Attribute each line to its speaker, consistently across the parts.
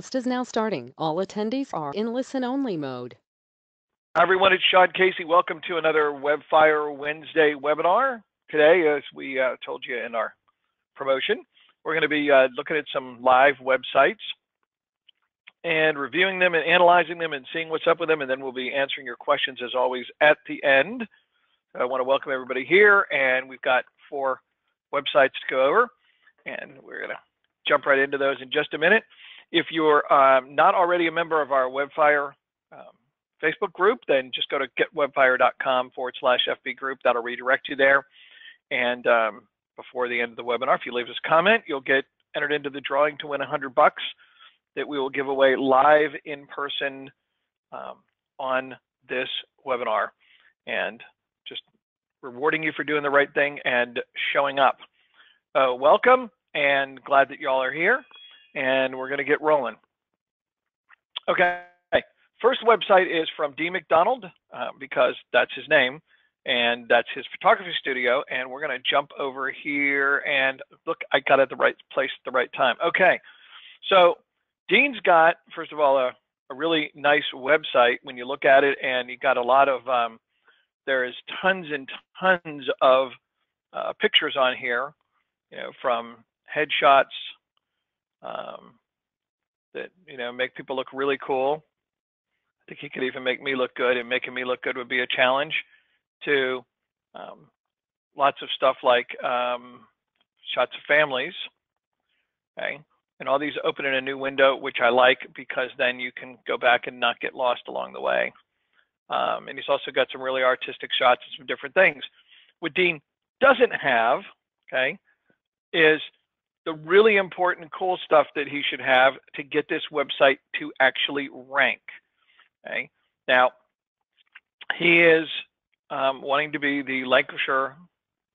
Speaker 1: Is now starting. All attendees are in listen-only mode.
Speaker 2: Hi everyone, it's Sean Casey. Welcome to another WebFire Wednesday webinar. Today, as we told you in our promotion, we're going to be looking at some live websites and reviewing them and analyzing them and seeing what's up with them, and then we'll be answering your questions as always at the end. I want to welcome everybody here, and we've got 4 websites to go over, and we're going to jump right into those in just a minute. If you're not already a member of our WebFire Facebook group, then just go to getwebfire.com/FB group. That'll redirect you there. And before the end of the webinar, if you leave us a comment, you'll get entered into the drawing to win $100 that we will give away live in person on this webinar, and just rewarding you for doing the right thing and showing up. Welcome, and glad that y'all are here, and we're going to get rolling. Okay. First website is from D. McDonald, because that's his name, and that's his photography studio. And we're going to jump over here and look, I got it at the right place at the right time. Okay, so Dean's got, first of all, a really nice website when you look at it, and you got a lot of, there is tons and tons of pictures on here, you know, from headshots that, you know, make people look really cool. I think he could even make me look good, and making me look good would be a challenge, to lots of stuff like shots of families, okay? And all these open in a new window, which I like because then you can go back and not get lost along the way. And he's also got some really artistic shots and some different things. What Dean doesn't have, okay, is the really important cool stuff that he should have to get this website to actually rank. Okay. Now, he is wanting to be the Lancashire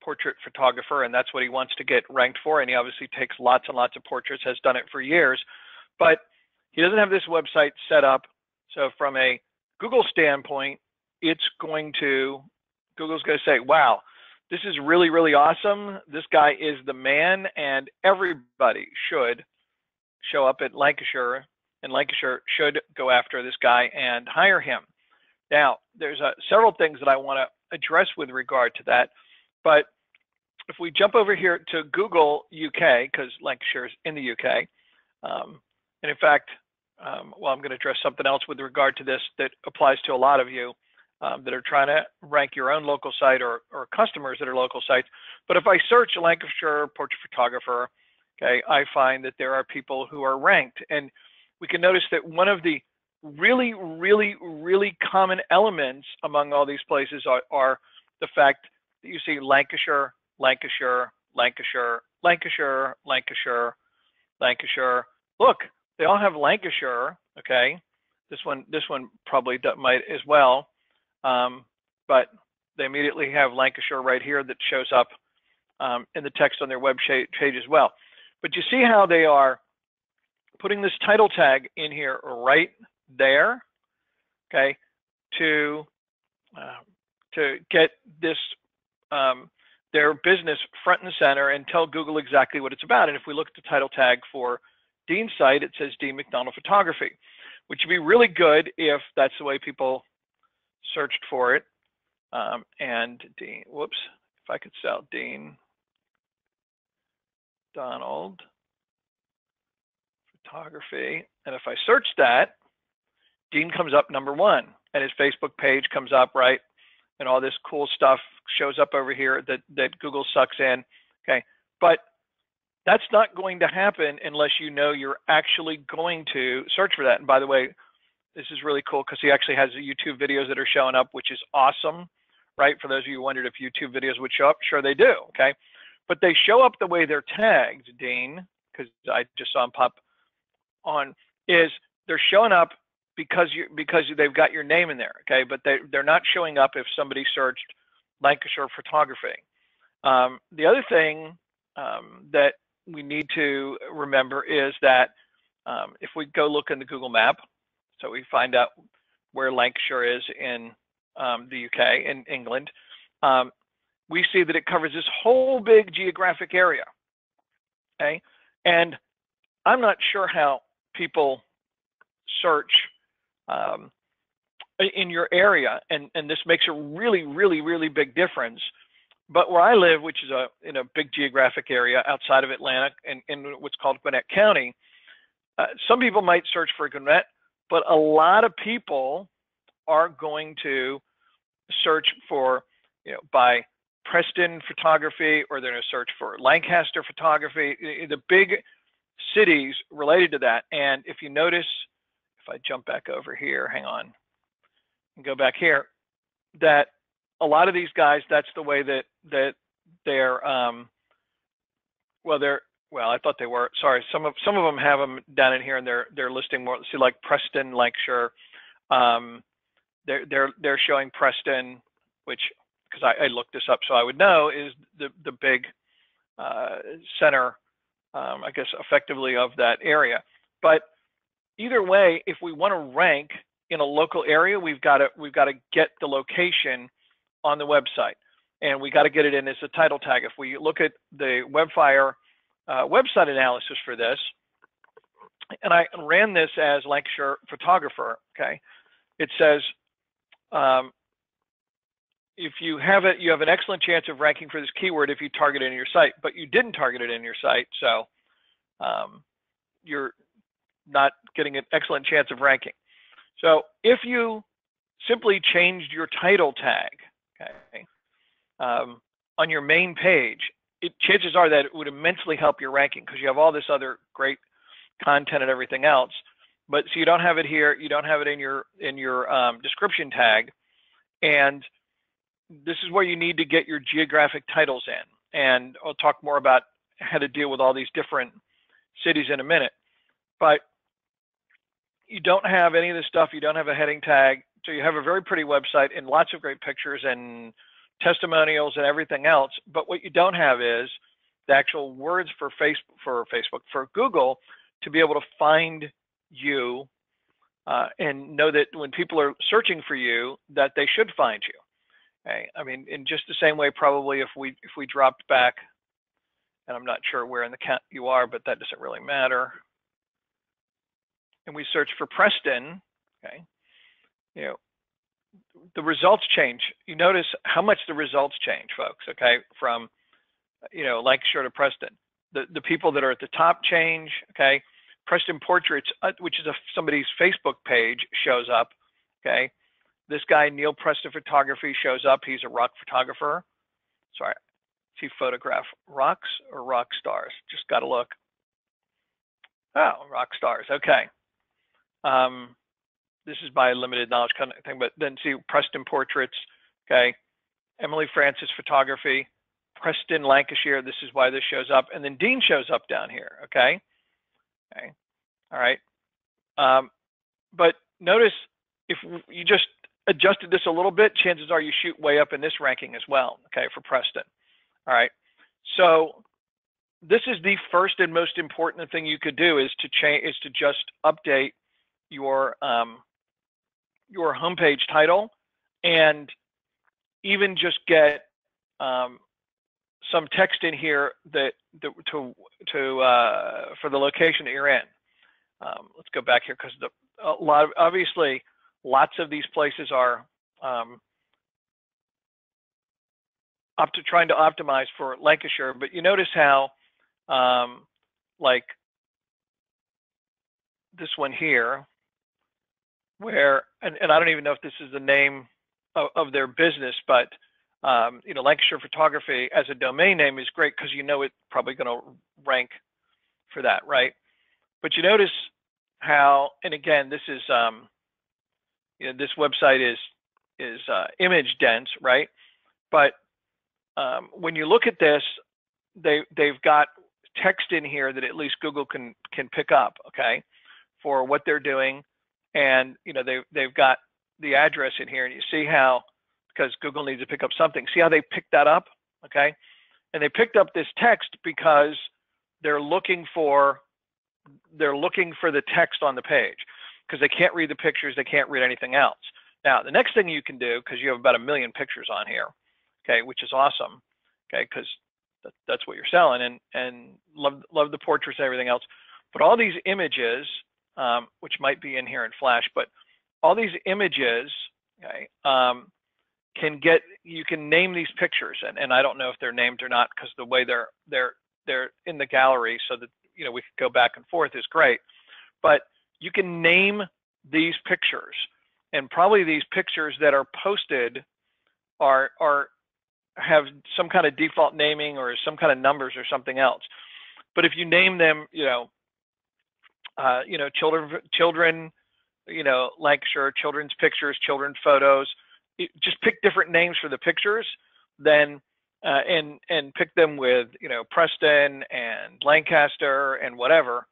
Speaker 2: portrait photographer, and that's what he wants to get ranked for. And he obviously takes lots and lots of portraits, has done it for years, but he doesn't have this website set up. So from a Google standpoint, Google's going to say, wow, this is really, really awesome. This guy is the man, and everybody should show up at Lancashire, and Lancashire should go after this guy and hire him. Now, there's several things that I want to address with regard to that, but if we jump over here to Google UK, because Lancashire is in the UK, and in fact, well, I'm going to address something else with regard to this that applies to a lot of you that are trying to rank your own local site, or customers that are local sites. But if I search Lancashire portrait photographer, okay, I find that there are people who are ranked, and we can notice that one of the really, really, really common elements among all these places are the fact that you see Lancashire, Lancashire, Lancashire, Lancashire, Lancashire, Lancashire. Look, they all have Lancashire. Okay, this one probably might as well, but they immediately have Lancashire right here that shows up in the text on their web page as well. But you see how they are putting this title tag in here right there, okay, to get this their business front and center and tell Google exactly what it's about. And if we look at the title tag for Dean's site, it says Dean McDonald Photography, which would be really good if that's the way people searched for it. And Dean, whoops, if I could spell Dean Donald Photography, and if I search that, Dean comes up #1, and his Facebook page comes up, right? And all this cool stuff shows up over here that Google sucks in, okay? But that's not going to happen unless you know you're actually going to search for that. And by the way, this is really cool because he actually has YouTube videos that are showing up, which is awesome, right? For those of you who wondered if YouTube videos would show up, sure they do, okay? But they show up the way they're tagged, Dean, because I just saw them pop on, is they're showing up because they've got your name in there, okay? But they're not showing up if somebody searched Lancashire photography. The other thing that we need to remember is that if we go look in the Google map, so we find out where Lancashire is in the UK, in England, we see that it covers this whole big geographic area, okay? And I'm not sure how people search in your area, and this makes a really big difference. But where I live, which is in a big geographic area outside of Atlanta, in what's called Gwinnett County, some people might search for Gwinnett, but a lot of people are going to search for, by Preston photography, or they're going to search for Lancaster photography, the big cities related to that. And if you notice, if I jump back over here, hang on, and go back here, that a lot of these guys, that's the way that they're, well, I thought they were, sorry, some of them have them down in here, and they're listing more. See, like Preston, Lancashire, they're showing Preston, which, because I looked this up so I would know, is the big center, I guess, effectively of that area. But either way, if we want to rank in a local area, we've got to get the location on the website, and we got to get it in as a title tag. If we look at the WebFire website analysis for this, and I ran this as Lancashire photographer, okay, it says, if you have it, you have an excellent chance of ranking for this keyword if you target it in your site, but you didn't target it in your site, so you're not getting an excellent chance of ranking. So if you simply changed your title tag, okay, on your main page, chances are that it would immensely help your ranking, because you have all this other great content and everything else. But so you don't have it here, you don't have it in your description tag, and this is where you need to get your geographic titles in. And I'll talk more about how to deal with all these different cities in a minute. But you don't have any of this stuff, you don't have a heading tag, so you have a very pretty website and lots of great pictures and testimonials and everything else. But what you don't have is the actual words for Facebook, for Google, to be able to find you and know that when people are searching for you, that they should find you. Okay? I mean, in just the same way, probably if we dropped back, and I'm not sure where in the count you are, but that doesn't really matter, and we search for Preston, okay, the results change. You notice how much the results change, folks, okay, from, Lancashire to Preston. The people that are at the top change, okay. Preston Portraits, which is somebody's Facebook page, shows up, okay. This guy, Neil Preston Photography, shows up. He's a rock photographer. Sorry, does he photograph rocks or rock stars? Just got to look. Oh, rock stars, okay. This is by limited knowledge kind of thing, but then see Preston Portraits, okay. Emily Francis Photography, Preston, Lancashire. This is why this shows up. And then Dean shows up down here, okay. Okay, all right. But notice if you just adjusted this a little bit, chances are you shoot way up in this ranking as well, okay, for Preston. All right. So this is the first and most important thing you could do, is to just update your homepage title, and even just get some text in here for the location that you're in. Let's go back here, because obviously lots of these places are trying to optimize for Lancashire, but you notice how like this one here, where, and I don't even know if this is the name of their business, but Lancashire Photography as a domain name is great, because it's probably going to rank for that, right? But you notice how, and again, this is this website is image dense, right? But when you look at this, they've got text in here that at least Google can pick up, okay, for what they're doing. And they've got the address in here, and you see how, because Google needs to pick up something. See how they picked that up, okay? And they picked up this text because they're looking for the text on the page, because they can't read the pictures, they can't read anything else. Now, the next thing you can do, because you have about 1 million pictures on here, okay, which is awesome, okay, because that's what you're selling, and love the portraits and everything else. But all these images, which might be in here in Flash, but all these images, okay, you can name these pictures, and I don't know if they're named or not because the way they're in the gallery, so that we could go back and forth is great. But you can name these pictures, and probably these pictures that are posted have some kind of default naming or some kind of numbers or something else. But if you name them, children, Lancashire, children's pictures, children's photos, just pick different names for the pictures, then and pick them with Preston and Lancaster and whatever,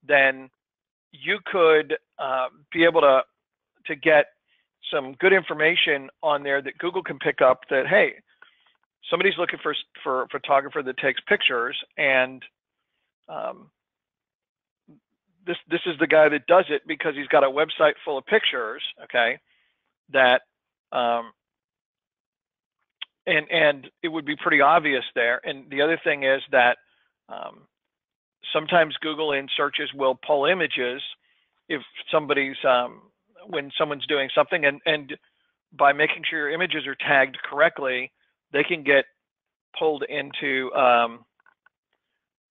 Speaker 2: then you could be able to get some good information on there that Google can pick up that, hey, somebody's looking for a photographer that takes pictures, and this is the guy that does it because he's got a website full of pictures, okay, that and it would be pretty obvious there. And the other thing is that sometimes Google in searches will pull images if when someone's doing something, and by making sure your images are tagged correctly, they can get pulled into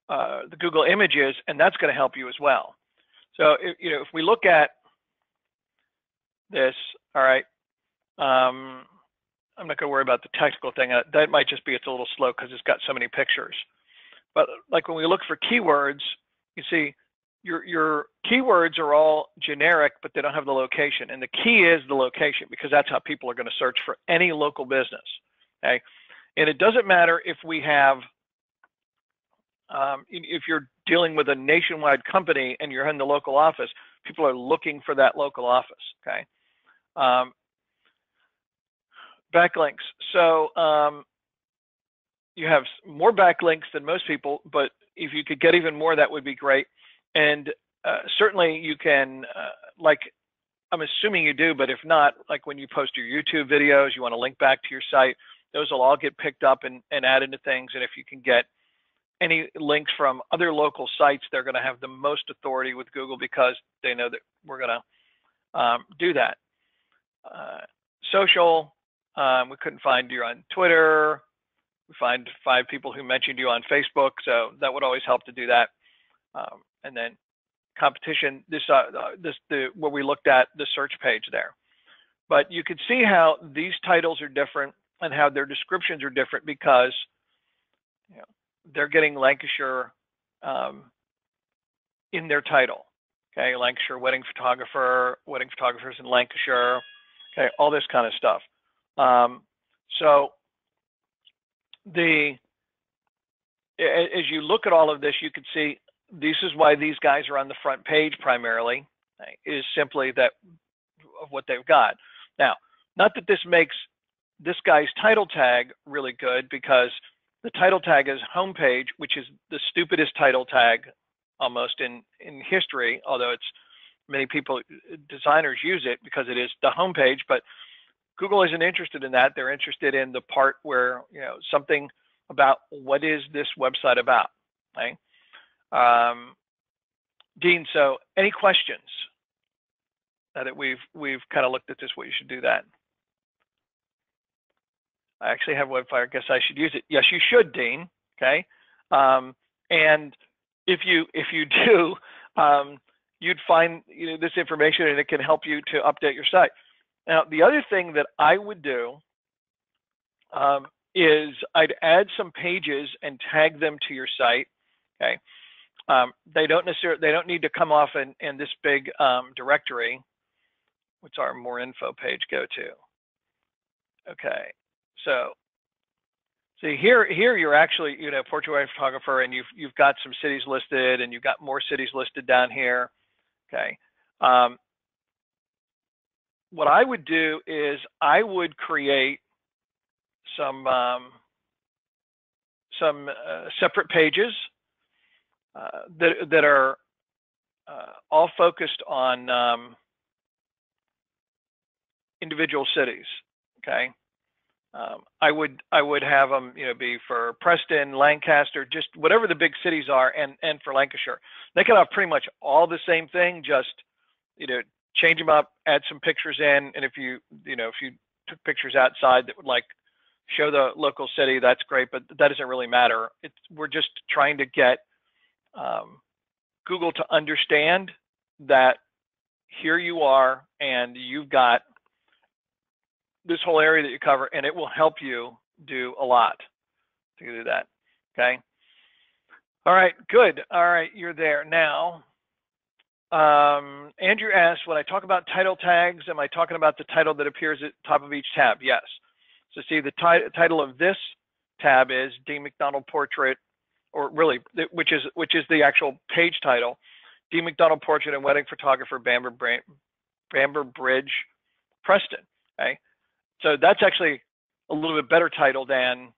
Speaker 2: the Google images, and that's going to help you as well. So if we look at this, all right, I'm not going to worry about the technical thing. That might just be it's a little slow because it's got so many pictures. But like when we look for keywords, you see your keywords are all generic, but they don't have the location. And the key is the location, because that's how people are going to search for any local business. Okay, and it doesn't matter if we have, if you're dealing with a nationwide company and you're in the local office, people are looking for that local office. Okay. Backlinks. So you have more backlinks than most people, but if you could get even more, that would be great. And certainly you can, like, I'm assuming you do, but if not, like when you post your YouTube videos, you want to link back to your site, those will all get picked up and added to things. And if you can get any links from other local sites, they're going to have the most authority with Google because they know that we're going to do that. Social, we couldn't find you on Twitter. We find 5 people who mentioned you on Facebook, so that would always help to do that. And then competition, what we looked at, the search page there. But you can see how these titles are different and how their descriptions are different because they're getting Lancashire in their title. Okay, Lancashire wedding photographer, wedding photographers in Lancashire. Okay, all this kind of stuff. So as you look at all of this, you can see this is why these guys are on the front page primarily, is simply that of what they've got. Now, not that this makes this guy's title tag really good, because the title tag is homepage, which is the stupidest title tag almost in history, although it's many people, designers use it because it is the homepage, but Google isn't interested in that. They're interested in the part where, something about what is this website about, okay? Dean, so any questions now that we've kind of looked at this, what you should do that? I actually have WebFire. Guess I should use it. Yes, you should, Dean. Okay, and if you do, you'd find this information, and it can help you to update your site. Now, the other thing that I would do is I'd add some pages and tag them to your site. Okay, they don't need to come off in this big directory. What's our more info page go to? Okay. So see here you're actually portrait wedding photographer, and you've got some cities listed, and you've got more cities listed down here. Okay. What I would do is I would create some separate pages that are all focused on individual cities. Okay. I would have them, be for Preston, Lancaster, just whatever the big cities are, and for Lancashire. They can have pretty much all the same thing, just change them up, add some pictures in, and if you took pictures outside that would show the local city, that's great, but that doesn't really matter. We're just trying to get Google to understand that here you are and you've got this whole area that you cover, and it will help you do a lot to do that. Okay. All right, good. All right, you're there now. Andrew asked, when I talk about title tags, am I talking about the title that appears at the top of each tab? Yes. So see, the title of this tab is Dean McDonald Portrait, or really, which is the actual page title, Dean McDonald Portrait and Wedding Photographer, Bamber Bridge, Preston. Okay. So that's actually a little bit better title than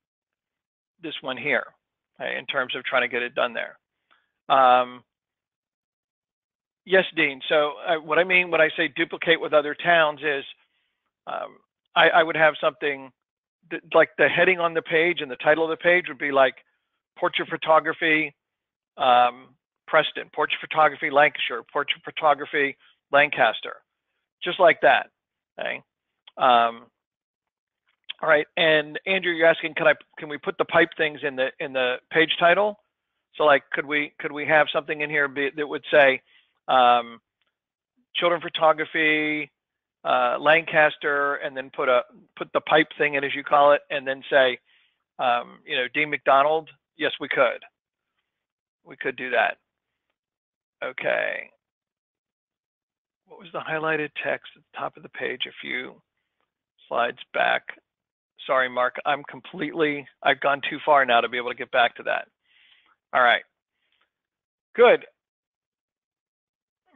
Speaker 2: this one here, okay, in terms of trying to get it done there. Yes, Dean. So what I mean when I say duplicate with other towns is I would have something like the heading on the page and the title of the page would be like Portrait Photography, Preston, Portrait Photography, Lancashire, Portrait Photography, Lancaster, just like that. Okay. All right, and Andrew, you're asking, can we put the pipe things in the page title? So like, could we have something in here that would say children photography, Lancaster, and then put the pipe thing in, as you call it, and then say, Dean McDonald? Yes, we could. We could do that. Okay. What was the highlighted text at the top of the page a few slides back? Sorry, Mark, I've gone too far now to be able to get back to that. All right, good.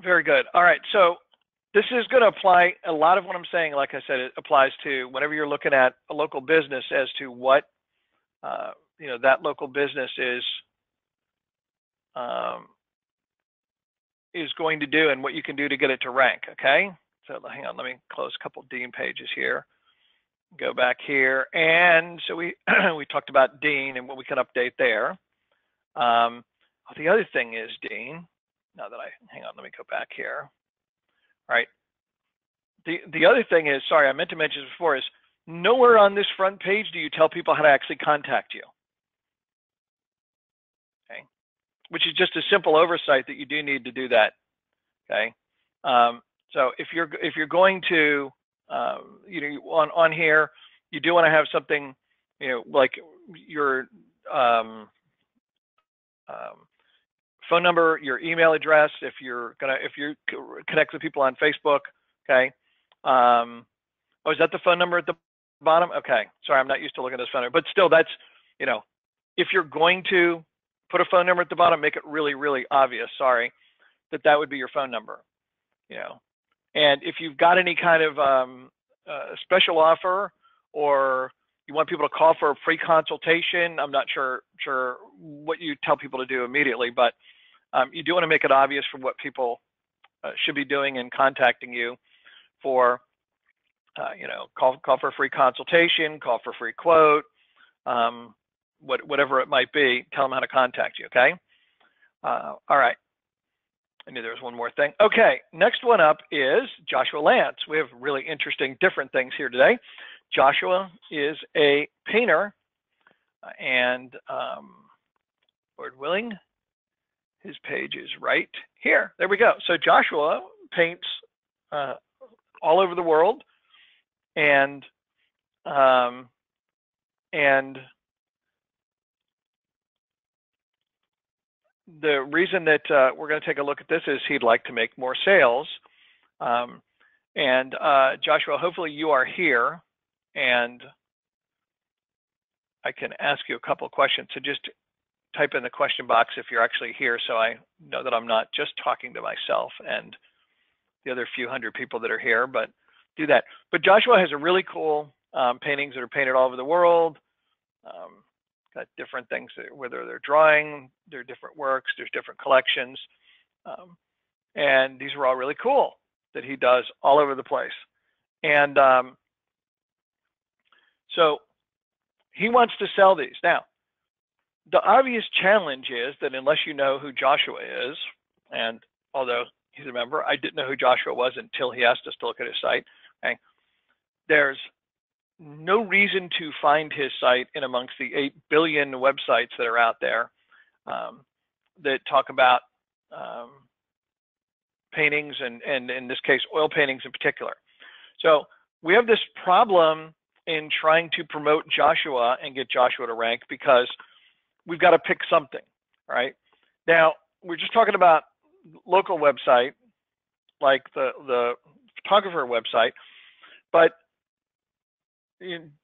Speaker 2: Very good. All right, so this is going to apply, a lot of what I'm saying, like I said, it applies to whenever you're looking at a local business as to what, that local business is going to do and what you can do to get it to rank, okay? So hang on, let me close a couple Dean pages here. Go back here, and so we talked about Dean and what we can update there. The other thing is Dean. Now that hang on, let me go back here. All right. The other thing is, sorry, I meant to mention this before, is nowhere on this front page do you tell people how to actually contact you. Okay, which is just a simple oversight that you do need to do that. Okay, so if you're going to on here, you do want to have something, like your phone number, your email address, if you connect with people on Facebook, okay. Oh, is that the phone number at the bottom? Okay, sorry, I'm not used to looking at this phone number, but still, that's, if you're going to put a phone number at the bottom, make it really, really obvious, sorry, that would be your phone number, And if you've got any kind of special offer, or you want people to call for a free consultation, I'm not sure what you tell people to do immediately, but you do want to make it obvious for what people should be doing in contacting you for, call for a free consultation, call for a free quote, whatever it might be, tell them how to contact you, okay? All right. I knew there was one more thing. Okay, next one up is Joshua Lance. We have really interesting, different things here today. Joshua is a painter, and Lord willing, his page is right here. There we go. So Joshua paints all over the world, and the reason that we're going to take a look at this is he'd like to make more sales. Joshua, hopefully you are here, and I can ask you a couple of questions. So just type in the question box if you're actually here, so I know that I'm not just talking to myself and the other few hundred people that are here, but do that. But Joshua has a really cool paintings that are painted all over the world. Got different things, whether they're drawing, they're different works, there's different collections. And these are all really cool that he does all over the place. And so he wants to sell these. Now, the obvious challenge is that unless you know who Joshua is, and although he's a member, I didn't know who Joshua was until he asked us to look at his site. Okay? There's no reason to find his site in amongst the 8 billion websites that are out there that talk about paintings and in this case, oil paintings in particular. So we have this problem in trying to promote Joshua and get Joshua to rank because we've got to pick something, right? Now, we're just talking about local website, like the photographer website, but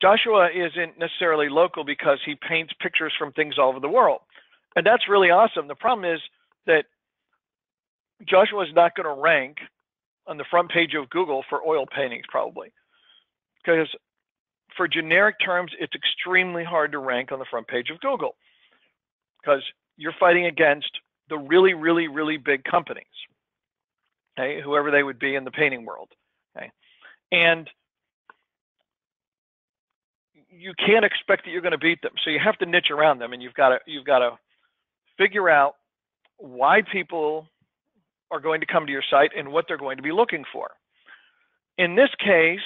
Speaker 2: Joshua isn't necessarily local because he paints pictures from things all over the world. And that's really awesome. The problem is that Joshua is not going to rank on the front page of Google for oil paintings, probably. Because for generic terms, it's extremely hard to rank on the front page of Google because you're fighting against the really, really, really big companies, okay, whoever they would be in the painting world. Okay? And you can't expect that you're going to beat them. So you have to niche around them, and you've got to figure out why people are going to come to your site and what they're going to be looking for. In this case,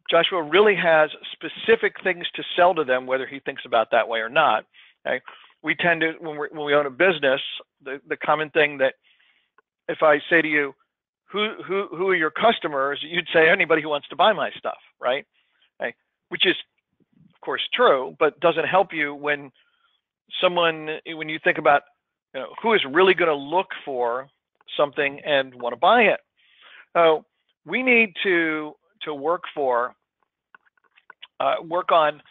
Speaker 2: Joshua really has specific things to sell to them, whether he thinks about that way or not. Okay? We tend to, when we own a business, the common thing that if I say to you, who are your customers, you'd say anybody who wants to buy my stuff, right? Okay? Which is, of course, true, but doesn't help you when you think about who is really going to look for something and want to buy it. So we need to work on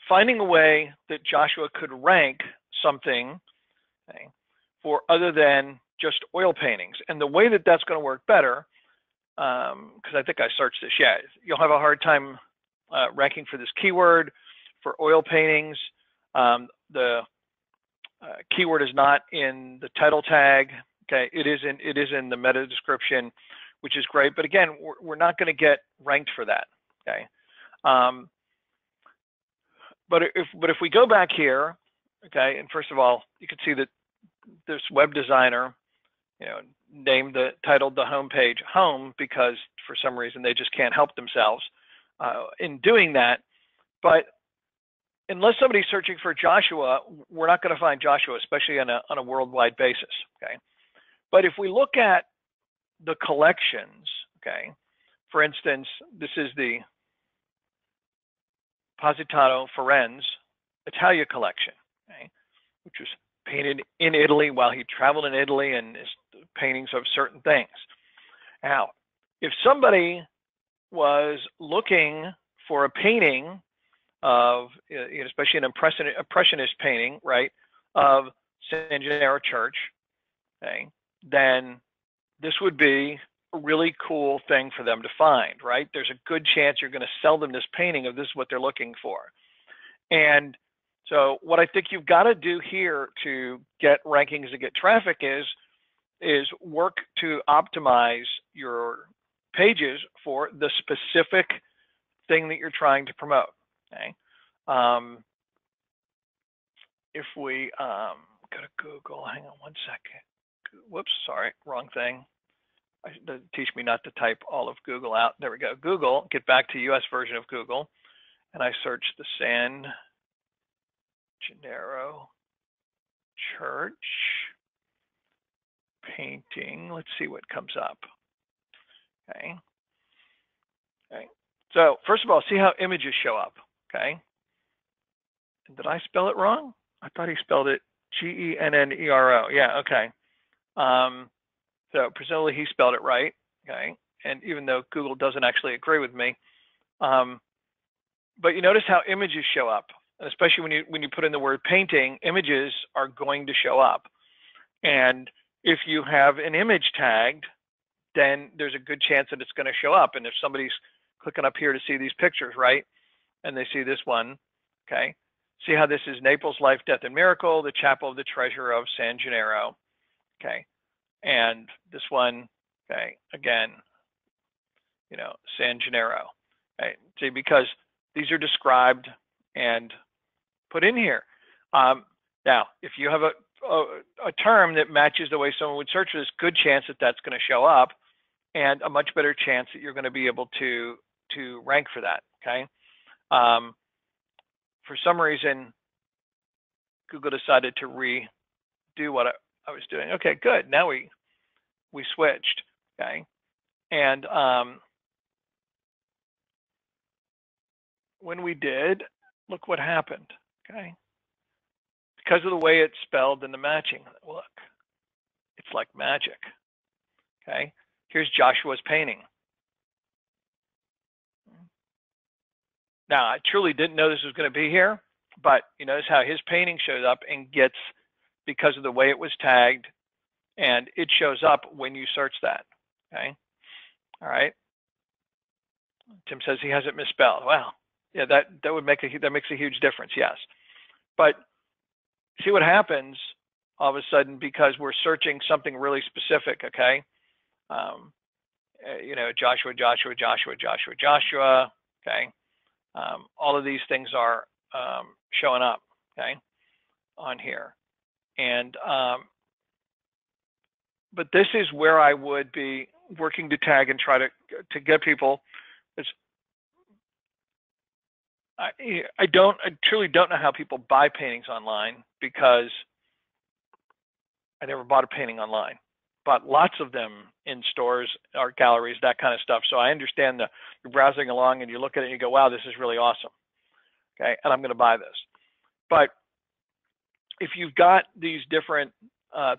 Speaker 2: finding a way that Joshua could rank something, okay, for other than just oil paintings. And the way that that's going to work better, because I think I searched this, you'll have a hard time ranking for this keyword for oil paintings. The keyword is not in the title tag. Okay, it is in the meta description, which is great. But again, we're not going to get ranked for that. Okay, but if we go back here, okay, and first of all, you can see that this web designer, titled the homepage "Home" because for some reason they just can't help themselves in doing that. But unless somebody's searching for Joshua, we're not going to find Joshua, especially on a worldwide basis. Okay, but if we look at the collections, okay, for instance, this is the Positano Firenze Italia collection, okay, which was painted in Italy while he traveled in Italy, and is paintings of certain things. Now, if somebody was looking for a painting of, especially an impressionist painting, right, of San Gennaro Church, okay, then this would be a really cool thing for them to find, right? There's a good chance you're going to sell them this painting of this is what they're looking for. And so what I think you've got to do here to get rankings and get traffic is work to optimize your pages for the specific thing that you're trying to promote. Okay. If we go to Google, hang on one second. Whoops, sorry, wrong thing. They teach me not to type all of Google out. There we go. Google, get back to US version of Google. And I search the San Gennaro Church painting. Let's see what comes up. Okay. Okay. So first of all, see how images show up. Okay. And did I spell it wrong? I thought he spelled it Gennero. Yeah. Okay. So presumably he spelled it right. Okay. And even though Google doesn't actually agree with me, but you notice how images show up, and especially when you put in the word painting, images are going to show up. And if you have an image tagged, then there's a good chance that it's going to show up. And if somebody's clicking up here to see these pictures, right, and they see this one, okay, see how this is Naples Life, Death, and Miracle, the Chapel of the Treasure of San Gennaro, okay, and this one, okay, again, San Gennaro, okay, see, because these are described and put in here. Now, if you have a term that matches the way someone would search for this, good chance that that's going to show up, and a much better chance that you're going to be able to rank for that. Okay. For some reason, Google decided to redo what I was doing. Okay, good. Now we switched. Okay, and when we did, look what happened. Okay, because of the way it's spelled and the matching. Look, it's like magic. Okay, here's Joshua's painting. Now, I truly didn't know this was going to be here, but you notice how his painting shows up and gets, because of the way it was tagged, and it shows up when you search that. Okay, all right. Tim says he has it misspelled. Wow, yeah, that would make that makes a huge difference. Yes, but see what happens all of a sudden because we're searching something really specific. Okay, you know, Joshua. Okay, all of these things are showing up. Okay, on here, and but this is where I would be working to tag and try to get people. I truly don't know how people buy paintings online because I never bought a painting online. Bought lots of them in stores, art galleries, that kind of stuff. So I understand you're browsing along and you look at it and you go, wow, this is really awesome. Okay, and I'm going to buy this. But if you've got these different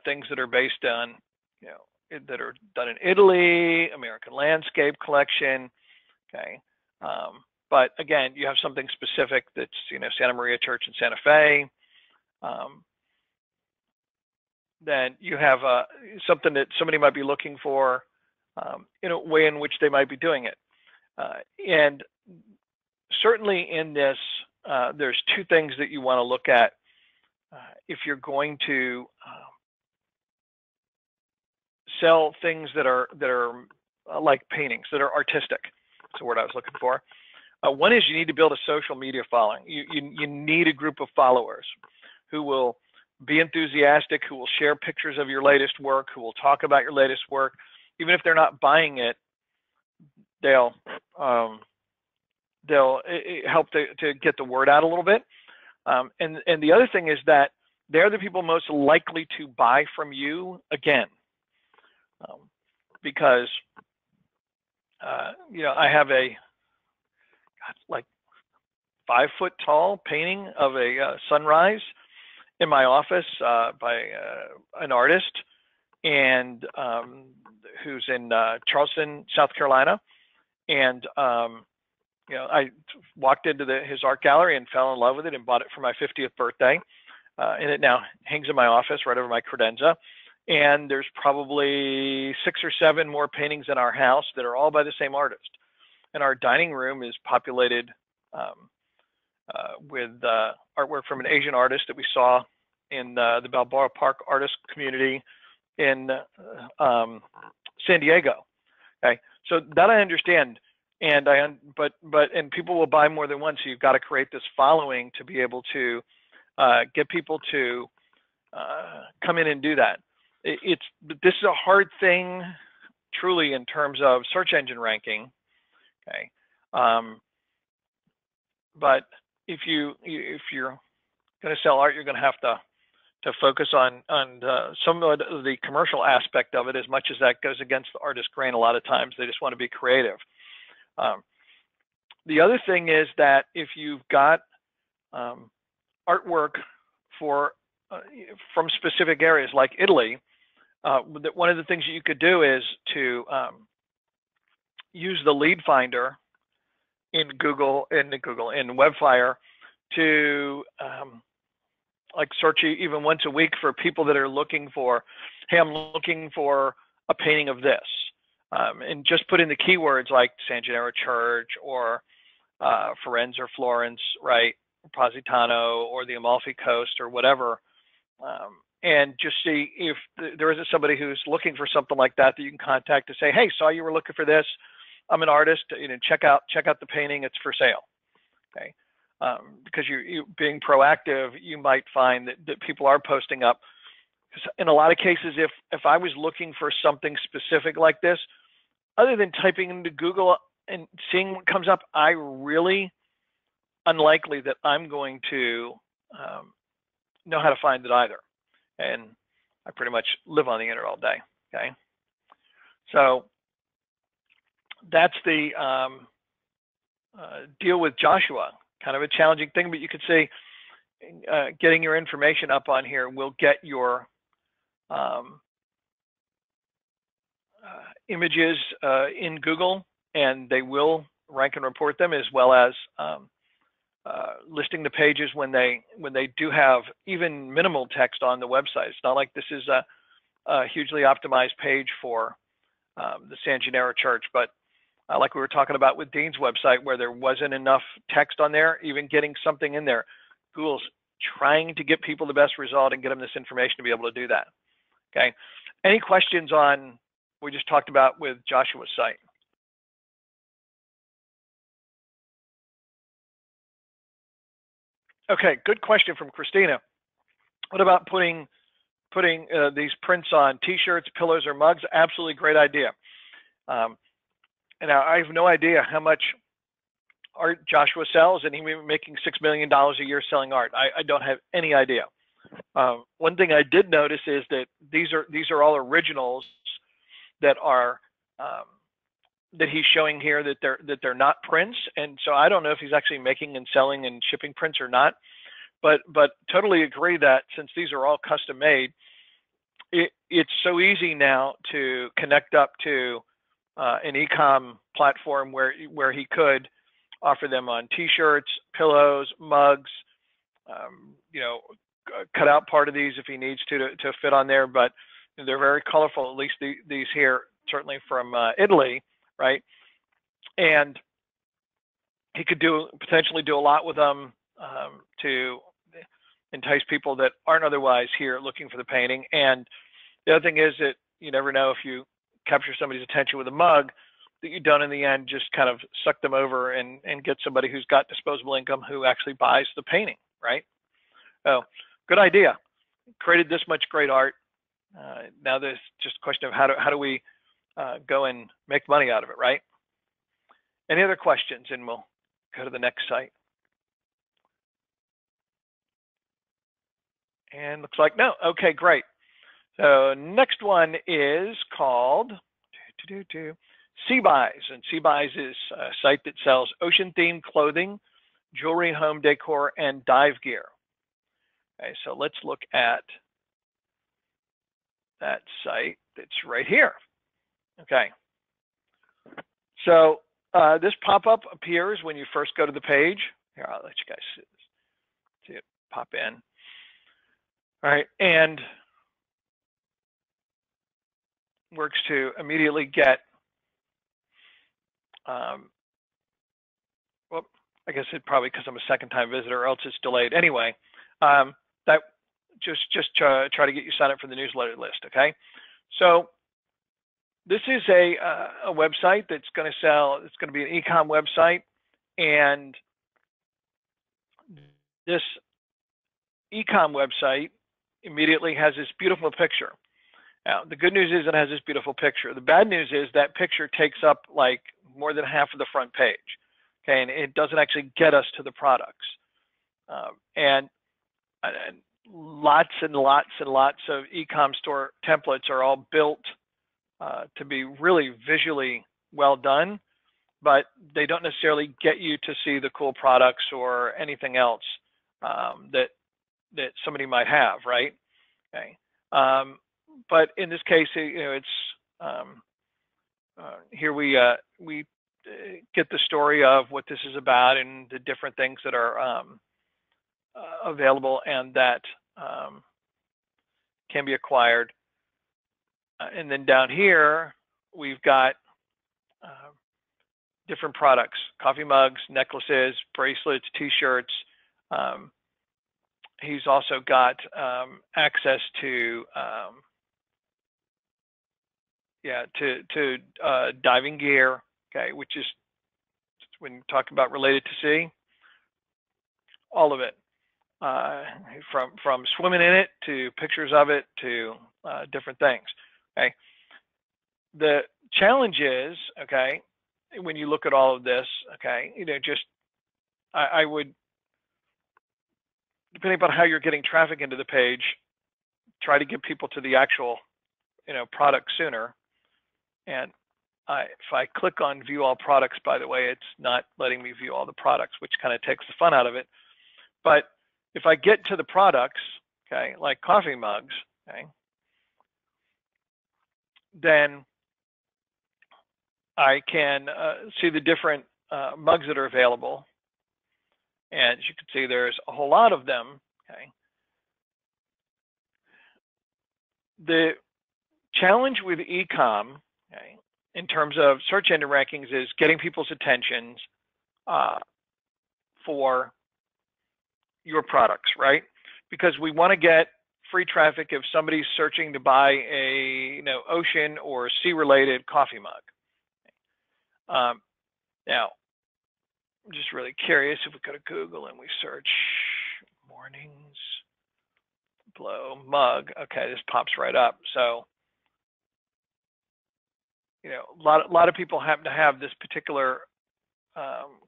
Speaker 2: things that are based on, you know, that are done in Italy, American Landscape Collection, okay. But again, you have something specific that's, you know, Santa Maria Church in Santa Fe. Then you have something that somebody might be looking for in a way in which they might be doing it. And certainly in this, there's two things that you want to look at if you're going to sell things that are like paintings, that are artistic. That's the word I was looking for. One is you need to build a social media following. You need a group of followers who will be enthusiastic, who will share pictures of your latest work, who will talk about your latest work. Even if they're not buying it, they'll help to get the word out a little bit. And the other thing is that they're the people most likely to buy from you again, because you know, I have a like 5 foot tall painting of a sunrise in my office by an artist, and who's in Charleston, South Carolina. And you know, I walked into his art gallery and fell in love with it and bought it for my 50th birthday. And it now hangs in my office right over my credenza. And there's probably 6 or 7 more paintings in our house that are all by the same artist. And our dining room is populated with artwork from an Asian artist that we saw in the Balboa Park artist community in San Diego. Okay, so that I understand, and but people will buy more than one, so you've got to create this following to be able to get people to come in and do that. This is a hard thing, truly, in terms of search engine ranking. Okay, but if you're going to sell art, you're going to have to focus on some of the commercial aspect of it, as much as that goes against the artist grain. A lot of times they just want to be creative. The other thing is that if you've got artwork from specific areas like Italy, one of the things that you could do is to use the lead finder in WebFire to like search even once a week for people that are looking for, hey, I'm looking for a painting of this, and just put in the keywords like San Gennaro Church or Firenze or Florence, right, Positano or the Amalfi Coast or whatever, and just see if there isn't somebody who's looking for something like that you can contact to say, hey, saw you were looking for this. I'm an artist. You know, check out the painting. It's for sale. Okay, because you being proactive, you might find that people are posting up. In a lot of cases, if I was looking for something specific like this, other than typing into Google and seeing what comes up, I really unlikely that I'm going to know how to find it either. And I pretty much live on the internet all day. Okay, so that's the deal with Joshua. Kind of a challenging thing, but you could see getting your information up on here will get your images in Google, and they will rank and report them, as well as listing the pages when they do have even minimal text on the website. It's not like this is a hugely optimized page for the San Gennaro Church, but like we were talking about with Dean's website, where there wasn't enough text on there, even getting something in there, Google's trying to get people the best result and get them this information to be able to do that. Okay. Any questions on what we just talked about with Joshua's site? Okay, good question from Christina. What about putting these prints on T-shirts, pillows, or mugs? Absolutely great idea. And I have no idea how much art Joshua sells, and he may be making $6 million a year selling art. I don't have any idea. One thing I did notice is that these are all originals that are that he's showing here, that they're not prints, and so I don't know if he's actually making and selling and shipping prints or not. But totally agree that since these are all custom made, it's so easy now to connect up to an e-com platform where he could offer them on T-shirts, pillows, mugs. Cut out part of these if he needs to fit on there, but they're very colorful. At least these here, certainly from Italy, right? And he could potentially do a lot with them to entice people that aren't otherwise here looking for the painting. And the other thing is that you never know, if you capture somebody's attention with a mug, that you don't in the end just kind of suck them over and get somebody who's got disposable income who actually buys the painting, right? Oh, good idea. Created this much great art. Now there's just a question of how do we go and make money out of it, right? Any other questions? And we'll go to the next site. And looks like no. Okay, great. So next one is called Seabuys, and Seabuys is a site that sells ocean-themed clothing, jewelry, home decor, and dive gear. Okay, so let's look at that site that's right here. Okay, so this pop-up appears when you first go to the page. Here, I'll let you guys see it pop in. All right, and works to immediately get, well, I guess it probably because I'm a second-time visitor, or else it's delayed. Anyway, that just try to get you signed up for the newsletter list. Okay, so this is a website that's going to sell. It's going to be an e-com website, and this e-com website immediately has this beautiful picture. Now, the good news is it has this beautiful picture. The bad news is that picture takes up like more than half of the front page. Okay, and it doesn't actually get us to the products. And lots and lots and lots of e-com store templates are all built to be really visually well done, but they don't necessarily get you to see the cool products or anything else that somebody might have, right? Okay. But in this case, it's here we get the story of what this is about and the different things that are available and that can be acquired. And then down here, we've got different products: coffee mugs, necklaces, bracelets, T-shirts. He's also got access to diving gear, okay, which is when you talk about related to sea, all of it, from swimming in it to pictures of it to different things. Okay, the challenge is, okay, when you look at all of this, okay, just I would, depending upon how you're getting traffic into the page, try to get people to the actual product sooner. And if I click on view all products, by the way, it's not letting me view all the products, which kind of takes the fun out of it. But if I get to the products, okay, like coffee mugs, okay, then I can see the different mugs that are available. And as you can see, there's a whole lot of them, okay. The challenge with e-com, okay, in terms of search engine rankings is getting people's attentions for your products, right? Because we want to get free traffic if somebody's searching to buy a ocean or sea related coffee mug. Now, I'm just really curious if we go to Google and we search mornings blow mug. Okay, this pops right up. So, a lot of people happen to have this particular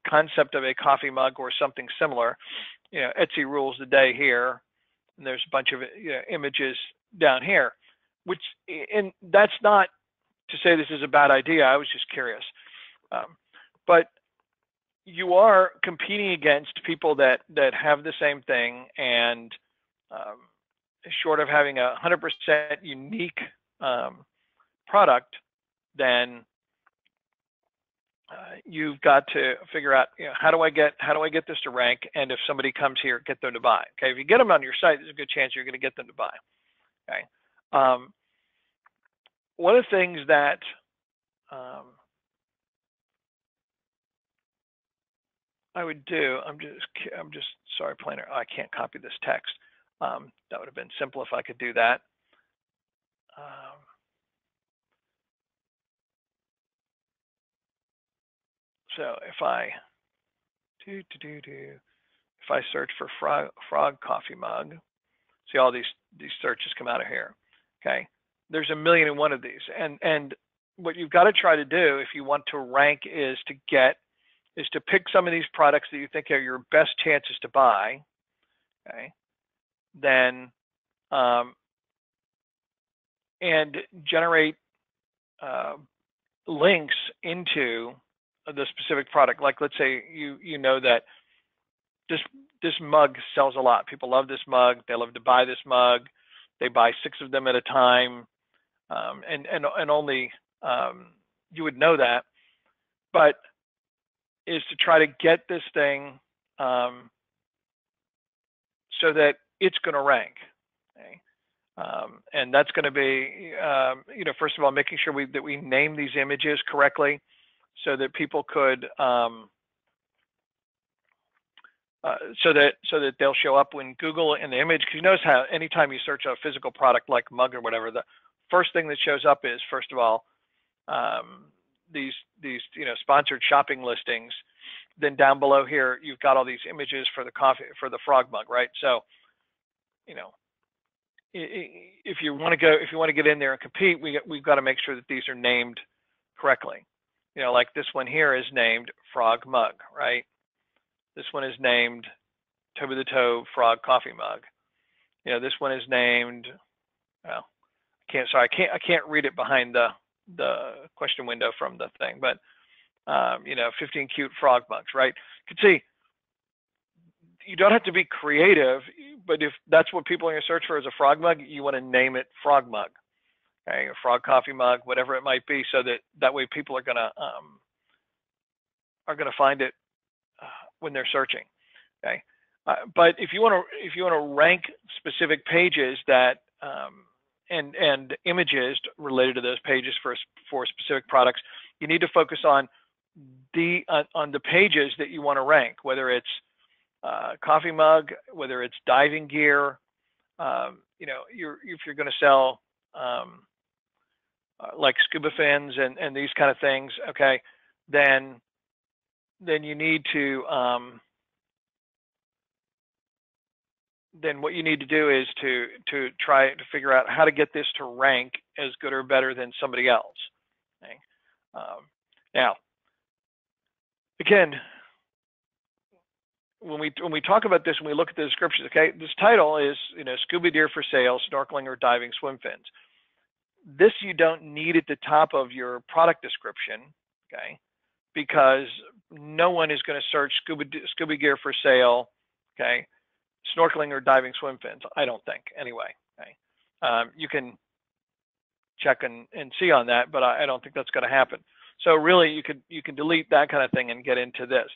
Speaker 2: concept of a coffee mug or something similar. Etsy rules the day here, and there's a bunch of images down here, and that's not to say this is a bad idea. I was just curious, but you are competing against people that have the same thing, and short of having 100% unique product, then you've got to figure out, how do I get this to rank, and if somebody comes here, get them to buy. Okay, if you get them on your site, there's a good chance you're going to get them to buy. Okay, one of the things that I would do, I'm just sorry, Planner, I can't copy this text. That would have been simple if I could do that. So if I if I search for frog coffee mug, see all these searches come out of here. Okay, there's 1,000,001 of these, and what you've got to try to do if you want to rank is to pick some of these products that you think are your best chances to buy. Okay, then and generate links into the specific product. Like, let's say you know that this mug sells a lot. People love this mug. They love to buy this mug. They buy 6 of them at a time, and only you would know that. But is to try to get this thing so that it's going to rank. Okay? And that's going to be, first of all, making sure that we name these images correctly, so that people could, so that they'll show up when Google in the image. Because you notice how anytime you search a physical product like mug or whatever, the first thing that shows up is, first of all, these sponsored shopping listings. Then down below here, you've got all these images for the frog mug, right? So, if you want to get in there and compete, we've got to make sure that these are named correctly. Like this one here is named frog mug, right? This one is named toe to the toe frog coffee mug. This one is named, well, I can't read it behind the question window from the thing, but 15 cute frog mugs, right? You can see you don't have to be creative, but if that's what people are going to search for is a frog mug, you want to name it frog mug, okay, a frog coffee mug, whatever it might be, so that way people are going to find it when they're searching, okay. But if you want to rank specific pages that and images related to those pages for specific products, you need to focus on the pages that you want to rank, whether it's coffee mug, whether it's diving gear, if you're going to sell like scuba fins and these kind of things, okay, then you need to then what you need to do is to try to figure out how to get this to rank as good or better than somebody else. Okay? Now, again, when we talk about this, when we look at the description, okay, this title is, scuba gear for sale, snorkeling or diving swim fins. This you don't need at the top of your product description, okay, because no one is going to search scuba gear for sale, okay, snorkeling or diving swim fins. I don't think, anyway. Okay, you can check and see on that, but I don't think that's going to happen. So really, you can delete that kind of thing and get into this.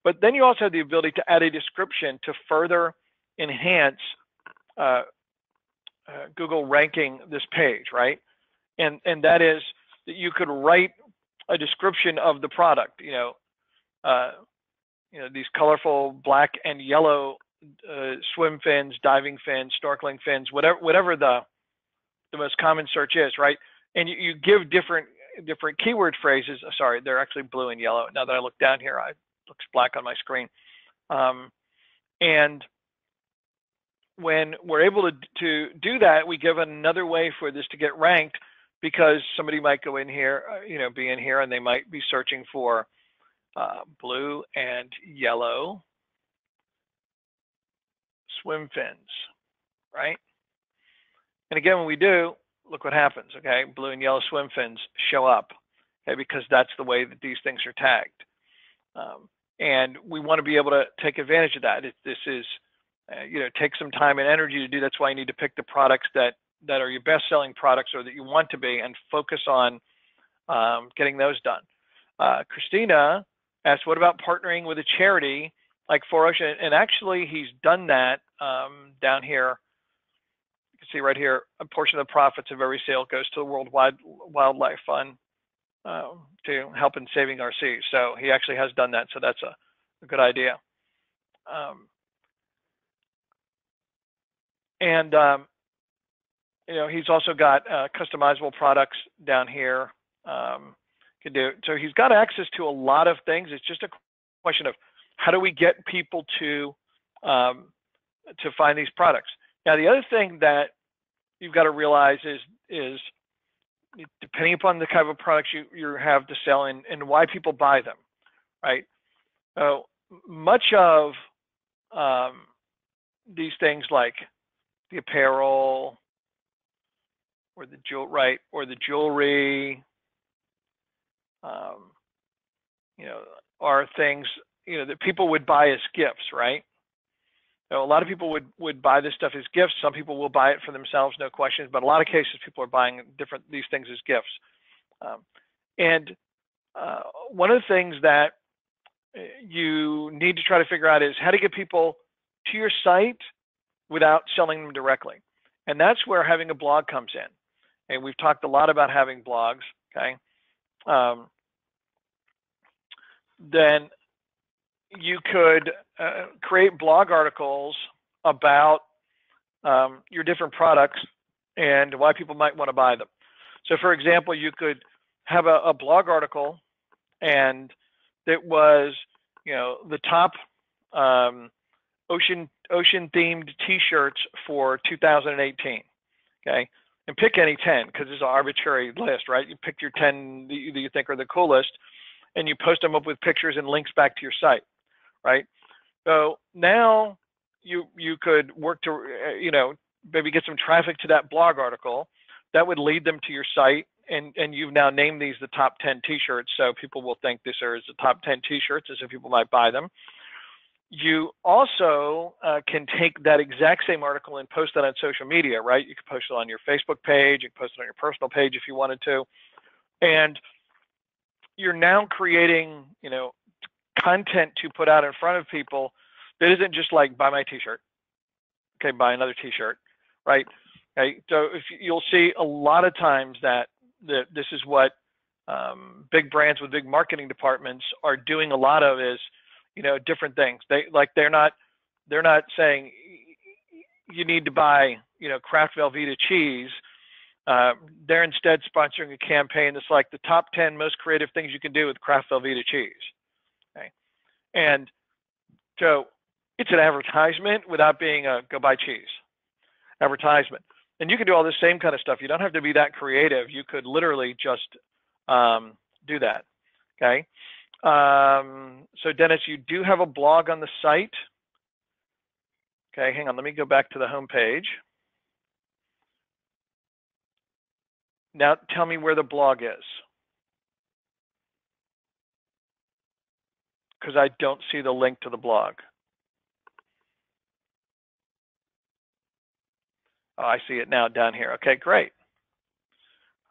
Speaker 2: But then you also have the ability to add a description to further enhance Google ranking this page, right? And that is that you could write a description of the product. These colorful black and yellow swim fins, diving fins, snorkeling fins, whatever the most common search is, right? And you give different keyword phrases. Sorry, they're actually blue and yellow. Now that I look down here, it looks black on my screen. And when we're able to do that, we give another way for this to get ranked, because somebody might go in here, be in here, and they might be searching for blue and yellow swim fins, right? And again, when we do, look what happens, okay? Blue and yellow swim fins show up, okay, because that's the way that these things are tagged. And we want to be able to take advantage of that. This is, take some time and energy to do. That's why you need to pick the products that are your best-selling products, or that you want to be, and focus on getting those done. Christina asked, what about partnering with a charity like 4Ocean? And actually, he's done that down here. You can see right here, a portion of the profits of every sale goes to the World Wildlife Fund to help in saving our seas. So he actually has done that. So that's a good idea. He's also got customizable products down here. So he's got access to a lot of things. It's just a question of how do we get people to find these products. Now, the other thing that you've got to realize is depending upon the type of products you have to sell and why people buy them, right? So much of these things, like the apparel or the jewelry, are things that people would buy as gifts, right? So a lot of people would buy this stuff as gifts. Some people will buy it for themselves, no questions. But in a lot of cases, people are buying these things as gifts. One of the things that you need to try to figure out is how to get people to your site without selling them directly. And that's where having a blog comes in. And we've talked a lot about having blogs, okay? Then you could create blog articles about your different products and why people might want to buy them. So for example, you could have a blog article, and that was, the top ocean themed t-shirts for 2018, okay? And pick any 10, because it's an arbitrary list, right? You pick your 10 that you think are the coolest, and you post them up with pictures and links back to your site, right? So now you could work to, maybe get some traffic to that blog article. That would lead them to your site, and you've now named these the top 10 t-shirts, so people will think this is the top 10 t-shirts, as if people might buy them. You also can take that exact same article and post that on social media, right? You can post it on your Facebook page, you can post it on your personal page if you wanted to. And you're now creating, content to put out in front of people that isn't just like, buy my t-shirt, okay, buy another t-shirt, right? Okay, so if you'll see a lot of times that this is what big brands with big marketing departments are doing a lot of, is different things. They're not saying you need to buy Kraft Velveeta cheese. They're instead sponsoring a campaign that's like the top 10 most creative things you can do with Kraft Velveeta cheese. Okay, and so It's an advertisement without being a go buy cheese advertisement. And you can do all this same kind of stuff. You don't have to be that creative. You could literally just do that. Okay. So Dennis, you do have a blog on the site. Okay, hang on. Let me go back to the home page. Now tell me where the blog is, because I don't see the link to the blog. Oh, I see it now down here. Okay, great.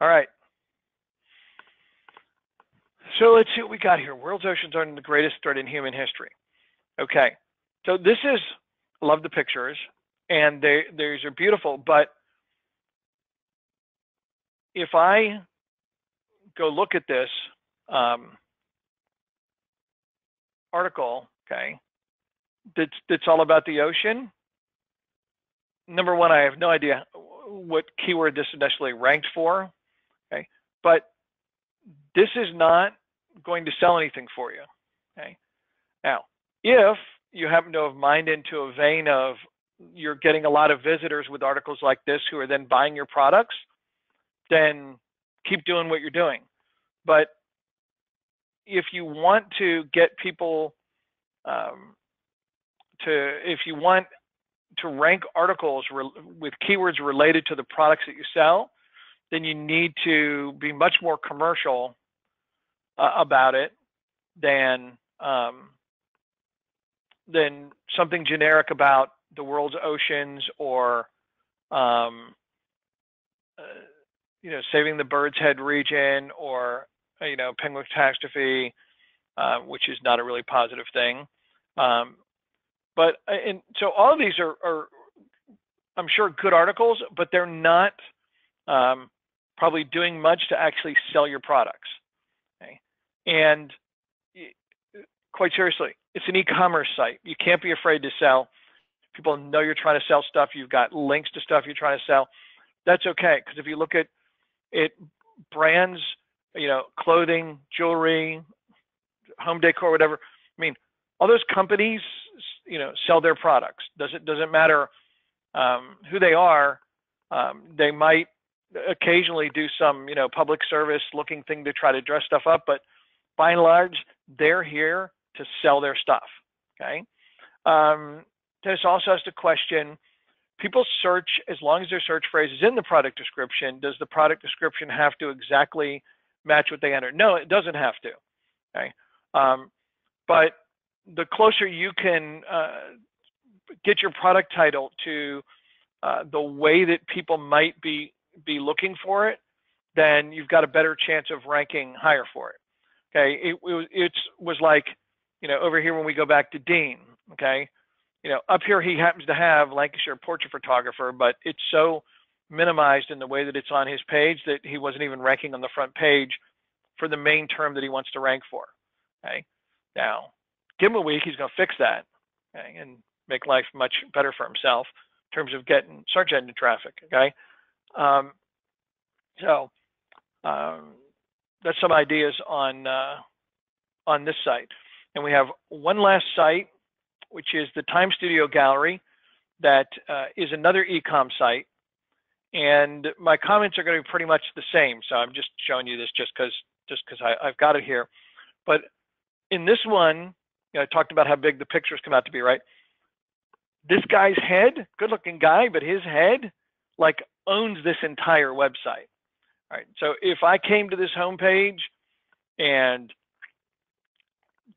Speaker 2: All right. So let's see what we got here. World's oceans are the greatest threat in human history. Okay, so this is, I love the pictures, and these are beautiful, but if I go look at this article, okay, that's all about the ocean, number one, I have no idea what keyword this is necessarily ranked for, okay, but this is not going to sell anything for you, okay. Now, if you happen to have mined into a vein of you're getting a lot of visitors with articles like this who are then buying your products, then keep doing what you're doing. But if you want to get people if you want to rank articles with keywords related to the products that you sell, then you need to be much more commercial about it than something generic about the world's oceans or saving the Bird's Head region or penguin catastrophe, which is not a really positive thing. But so all of these are I'm sure good articles, but they're not probably doing much to actually sell your products. Okay? And quite seriously, it's an e-commerce site. You can't be afraid to sell. People know you're trying to sell stuff. You've got links to stuff you're trying to sell. That's okay, because if you look at it, brands, clothing, jewelry, home decor, whatever. I mean, all those companies, sell their products. Doesn't matter who they are. They might occasionally do some, public service looking thing to try to dress stuff up, but by and large, they're here to sell their stuff. Okay. This also has to question. People search, as long as their search phrase is in the product description, does the product description have to exactly match what they enter? No, it doesn't have to. Okay. But the closer you can get your product title to the way that people might be looking for it, then you've got a better chance of ranking higher for it. Okay. It was like, over here when we go back to Dean, okay, up here he happens to have Lancashire portrait photographer, but it's so minimized in the way that it's on his page that he wasn't even ranking on the front page for the main term that he wants to rank for. Okay. Now, give him a week, he's going to fix that, okay, and make life much better for himself in terms of getting search engine traffic. Okay. That's some ideas on this site. And we have one last site, which is the Time Studio Gallery, that is another e-com site. And my comments are going to be pretty much the same. So I'm just showing you this just because I've got it here. But in this one, I talked about how big the pictures come out to be, right? This guy's head, good-looking guy, but his head like owns this entire website. All right. So if I came to this homepage and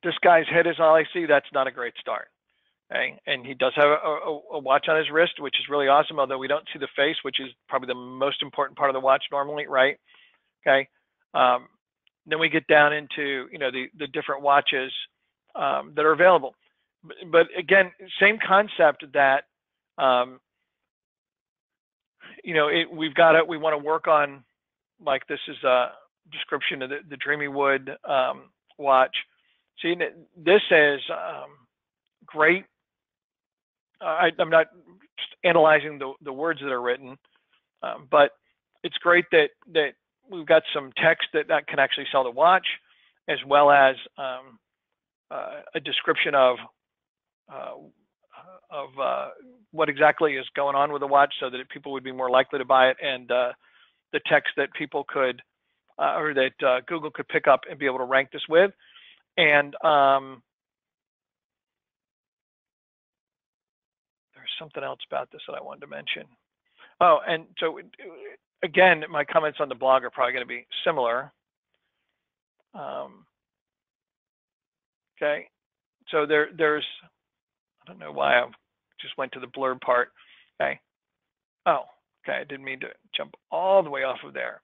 Speaker 2: this guy's head is all I see, that's not a great start. Okay. And he does have a watch on his wrist, which is really awesome, although we don't see the face, which is probably the most important part of the watch normally, right? Okay. Then we get down into, the different watches that are available. But again, same concept that, we want to work on, like this is a description of the Dreamy Wood watch. See, this is great. I'm not just analyzing the words that are written, but it's great that we've got some text that can actually sell the watch, as well as a description of what exactly is going on with the watch, so that people would be more likely to buy it, and the text that people could or that Google could pick up and be able to rank this with. And there's something else about this that I wanted to mention. Oh, and so again, my comments on the blog are probably going to be similar. Okay, so there's, I don't know why I just went to the blurb part. Okay. Oh, okay. I didn't mean to jump all the way off of there.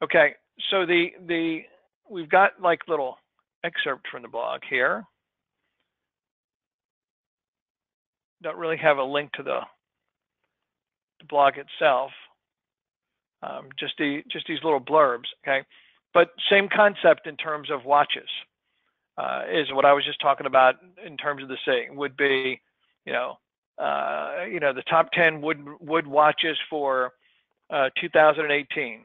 Speaker 2: Okay, so we've got like little excerpt from the blog here. Don't really have a link to the blog itself. Just these little blurbs. Okay, but same concept in terms of watches. Is what I was just talking about in terms of the saying would be, the top 10 wood watches for 2018,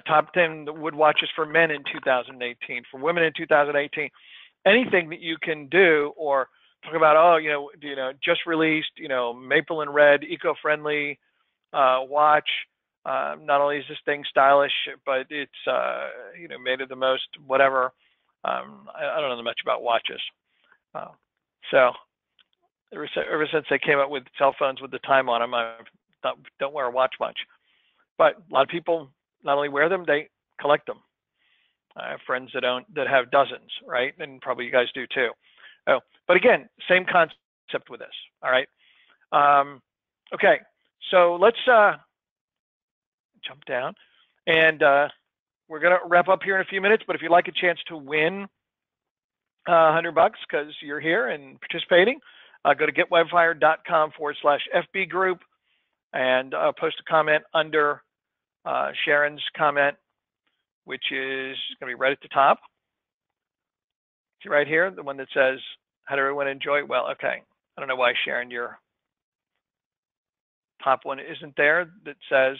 Speaker 2: top 10 wood watches for men in 2018, for women in 2018. Anything that you can do, or talk about, just released, maple and red, eco-friendly watch. Not only is this thing stylish, but it's made of the most whatever. I don't know much about watches, so ever since they came up with cell phones with the time on them, I don't wear a watch much. But a lot of people not only wear them, they collect them. I have friends that have dozens, right? And probably you guys do too. Oh, but again, same concept with this. All right. Okay, so let's jump down, and we're going to wrap up here in a few minutes. But if you'd like a chance to win $100 because you're here and participating, go to getwebfire.com/FB group and post a comment under Sharon's comment, which is going to be right at the top. See right here, the one that says, "How did everyone enjoy?" Well, okay. I don't know why, Sharon, your top one isn't there that says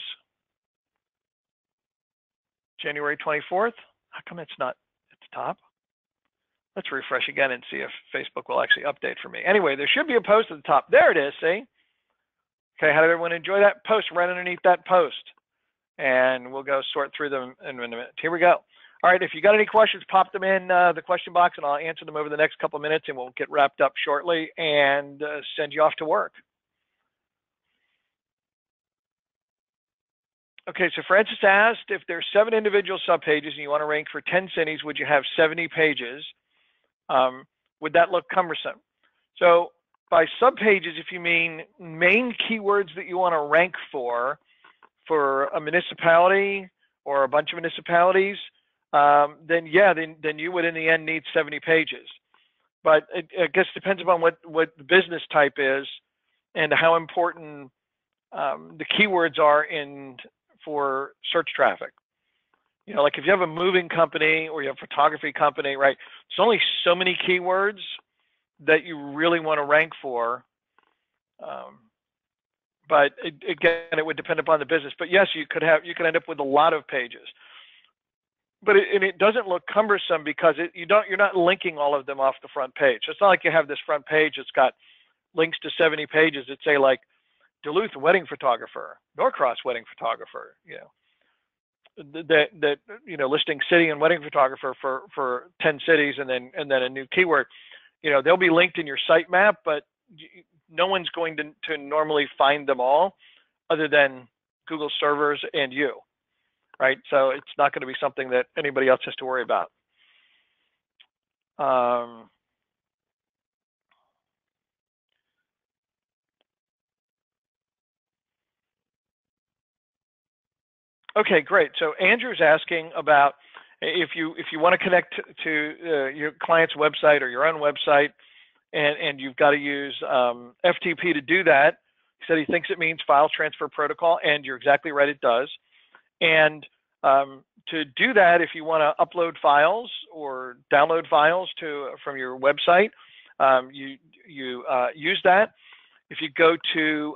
Speaker 2: January 24th. How come it's not at the top? Let's refresh again and see if Facebook will actually update for me. Anyway, there should be a post at the top. There it is, see? Okay, how did everyone enjoy that post? Right underneath that post. And we'll go sort through them in a minute. Here we go. All right, if you got any questions, pop them in the question box, and I'll answer them over the next couple of minutes, and we'll get wrapped up shortly and send you off to work. Okay, so Francis asked, if there's 7 individual subpages and you want to rank for 10 cities, would you have 70 pages? Would that look cumbersome? So by subpages, if you mean main keywords that you want to rank for a municipality or a bunch of municipalities, then you would in the end need 70 pages. But it I guess depends upon what the business type is and how important the keywords are for search traffic. Like if you have a moving company or you have a photography company, right? It's only so many keywords that you really want to rank for. But again, it would depend upon the business. But yes, you could end up with a lot of pages. But it doesn't look cumbersome because you're not linking all of them off the front page. It's not like you have this front page that's got links to 70 pages that say like Duluth wedding photographer, Norcross wedding photographer, that listing city and wedding photographer for 10 cities and then a new keyword. They'll be linked in your sitemap, but no one's going to normally find them all other than Google servers and you, right? So it's not going to be something that anybody else has to worry about. Okay, great. So Andrew's asking about if you want to connect to your client's website or your own website, and you've got to use FTP to do that. He said he thinks it means file transfer protocol, and you're exactly right, it does. And to do that, if you want to upload files or download files from your website, you use that. If you go to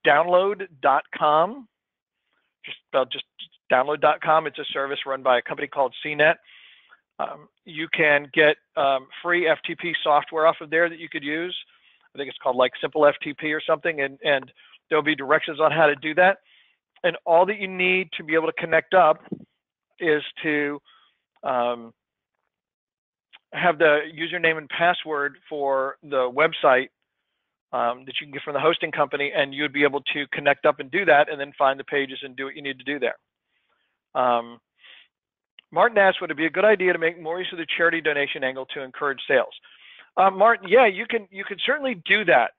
Speaker 2: download.com, just download.com, it's a service run by a company called CNET. You can get free FTP software off of there that you could use. I think it's called like Simple FTP or something, and there'll be directions on how to do that. And all that you need to be able to connect up is to have the username and password for the website that you can get from the hosting company, and you'd be able to connect up and do that, and then find the pages and do what you need to do there. Martin asked, would it be a good idea to make more use of the charity donation angle to encourage sales? Martin, yeah, you can certainly do that.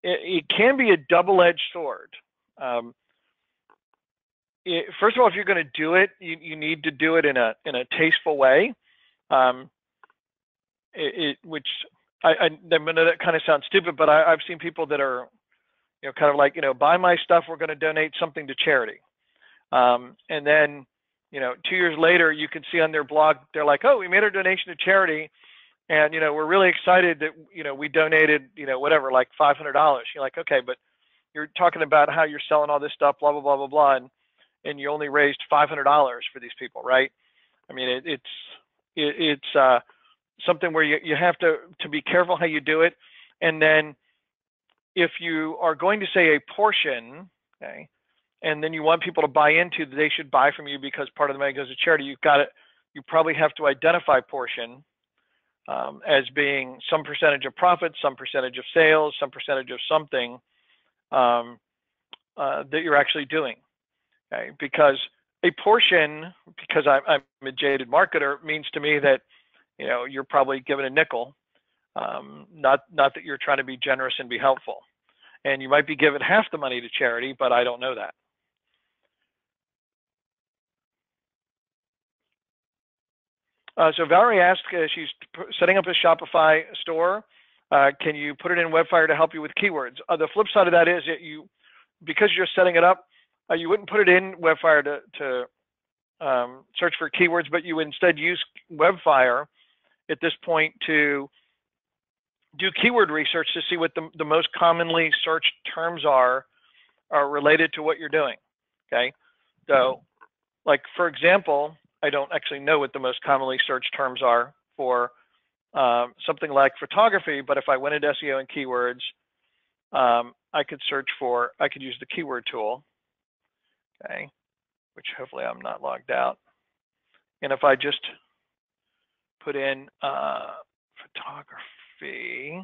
Speaker 2: It can be a double-edged sword. First of all, if you're going to do it, you need to do it in a tasteful way. Which I know that kind of sounds stupid, but I've seen people that are, kind of like, buy my stuff, we're going to donate something to charity. And then, 2 years later, you can see on their blog, they're like, oh, we made our donation to charity, and, we're really excited that, we donated, whatever, like $500. You're like, okay, but you're talking about how you're selling all this stuff, blah, blah, blah, blah, blah, and you only raised $500 for these people, right? I mean, it's something where you have to be careful how you do it. And then if you are going to say a portion, okay, and then you want people to buy into that they should buy from you because part of the money goes to charity, you probably have to identify portion as being some percentage of profit, some percentage of sales, some percentage of something that you're actually doing. Okay? Because a portion, because I'm a jaded marketer, means to me that you're probably given a nickel, not that you're trying to be generous and be helpful. And you might be given half the money to charity, but I don't know that. So Valerie asked, she's setting up a Shopify store. Can you put it in WebFire to help you with keywords? The flip side of that is that because you're setting it up, you wouldn't put it in WebFire to search for keywords, but you instead use WebFire at this point to do keyword research to see what the most commonly searched terms are related to what you're doing. Okay, so like for example, I don't actually know what the most commonly searched terms are for something like photography, but if I went into SEO and keywords, I could use the keyword tool, okay, which hopefully I'm not logged out. And if I just put in photography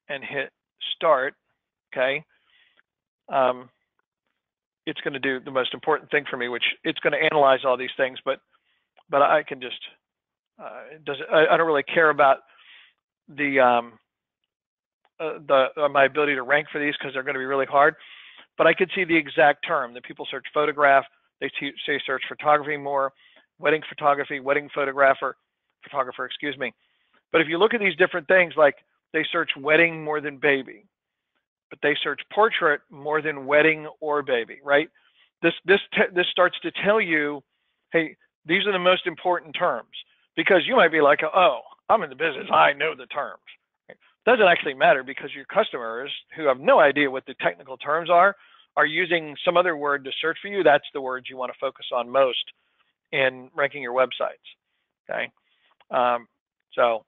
Speaker 2: and hit start, okay, it's going to do the most important thing for me, which it's going to analyze all these things, but I can just I don't really care about my ability to rank for these because they're going to be really hard. But I could see the exact term that people search photograph, they say search photography more, wedding photography, wedding photographer, excuse me. But if you look at these different things, like they search wedding more than baby, but they search portrait more than wedding or baby, right? This starts to tell you, hey, these are the most important terms, because you might be like, oh, I'm in the business, I know the terms. It doesn't actually matter, because your customers who have no idea what the technical terms are using some other word to search for you. That's the words you want to focus on most in ranking your websites. Okay, so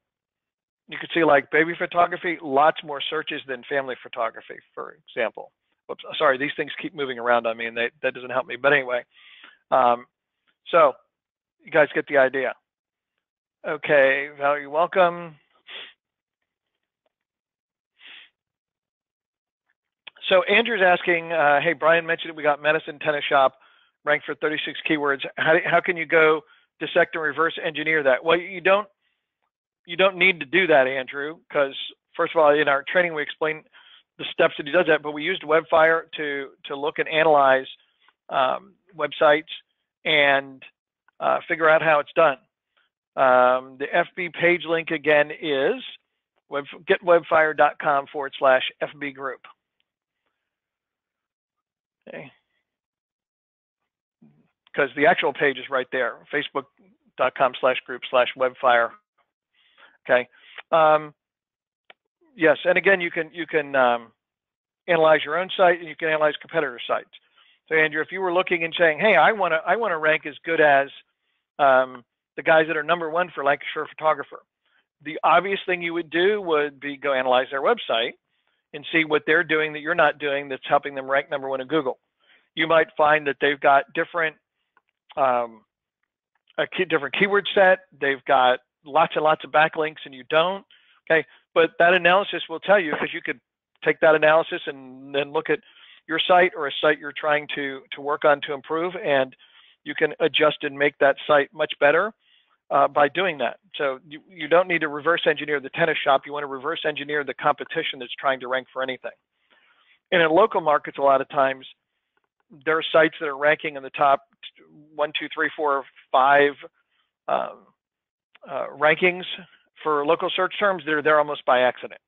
Speaker 2: you can see like baby photography, lots more searches than family photography, for example. Whoops, sorry, these things keep moving around on me, and that doesn't help me. But anyway, so you guys get the idea. Okay, Val, you're welcome. So Andrew's asking, hey, Brian mentioned we got medicine, tennis shop, ranked for 36 keywords. How can you go dissect and reverse engineer that? Well, you don't need to do that, Andrew, because first of all, in our training we explain the steps that he does that, but we used WebFire to look and analyze websites and figure out how it's done. The FB page link again is getwebfire.com/FB group. Okay. Because the actual page is right there, facebook.com/group/webfire. Okay. Yes, and again, you can analyze your own site, and you can analyze competitor sites. So Andrew, if you were looking and saying, hey, I want to rank as good as the guys that are #1 for Lancashire photographer, the obvious thing you would do would be go analyze their website and see what they're doing that you're not doing that's helping them rank #1 in Google. You might find that they've got different different keyword set. They've got lots and lots of backlinks, and you don't. Okay, but that analysis will tell you, because you could take that analysis and then look at your site or a site you're trying to work on to improve, and you can adjust and make that site much better by doing that. So you don't need to reverse engineer the tennis shop. You want to reverse engineer the competition that's trying to rank for anything. And in local markets, a lot of times, there are sites that are ranking in the top 1, 2, 3, 4, 5 rankings for local search terms. They're there almost by accident.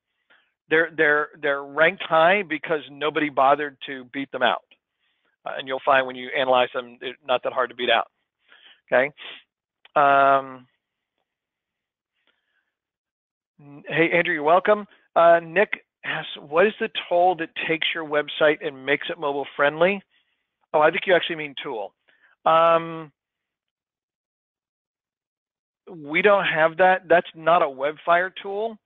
Speaker 2: They're ranked high because nobody bothered to beat them out. And you'll find when you analyze them, they're not that hard to beat out. Okay. Hey, Andrew, you're welcome. Nick asks, what is the tool that takes your website and makes it mobile friendly? Oh, I think you actually mean tool. We don't have that. That's not a WebFire tool,